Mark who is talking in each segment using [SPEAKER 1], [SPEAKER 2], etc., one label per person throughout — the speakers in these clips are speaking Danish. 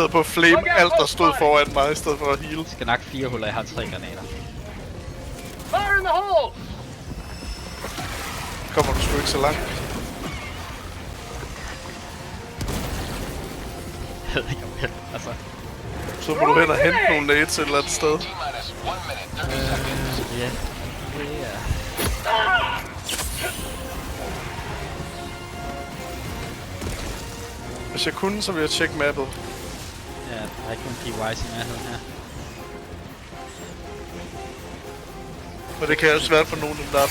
[SPEAKER 1] fokuserede på at flame alt, der stod foran mig, i stedet for at heal.
[SPEAKER 2] Jeg skal nok 4 huller, jeg har 3 granater.
[SPEAKER 3] Fire in the hole!
[SPEAKER 1] Kommer du sgu ikke så langt.
[SPEAKER 2] Jeg ved ikke om jeg... Altså...
[SPEAKER 1] Så må du hen og hente nogle nades et eller andet sted.
[SPEAKER 2] Ja.
[SPEAKER 1] Hvis jeg kunne, så ville jeg tjekke mappet.
[SPEAKER 2] Ja, der er ikke nogen PY's i nærheden her.
[SPEAKER 1] Og det kan også være for nogle af dem, der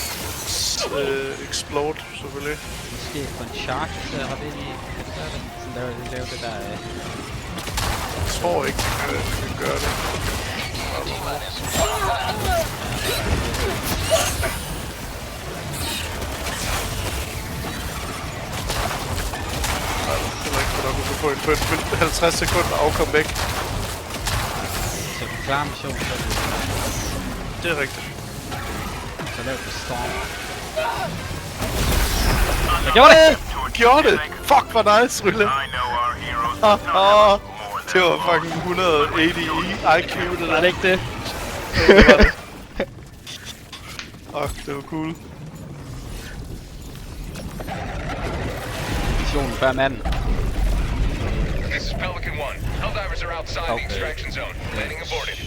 [SPEAKER 1] explode, selvfølgelig.
[SPEAKER 2] Måske på en charge, så jeg hoppe ind i... Sådan lave det der...
[SPEAKER 1] Jeg tror ikke, vi kan gøre det. Heller ikke, for der kunne få en 50 sekunder og komme væk.
[SPEAKER 2] Så vi klarer missionen, så er det...
[SPEAKER 1] Det er rigtigt.
[SPEAKER 2] Så lav det storm. Jeg gjorde det!
[SPEAKER 1] Gjorde det! Fuck, hvor nice, Rylle! Det var fucking 180 IQ, det der.
[SPEAKER 2] Er det ikke det?
[SPEAKER 1] Det var det. Fuck, det var cool.
[SPEAKER 2] Missionen før manden.
[SPEAKER 4] This is Pelican 1. Helldivers are outside the extraction zone. Landing aborted.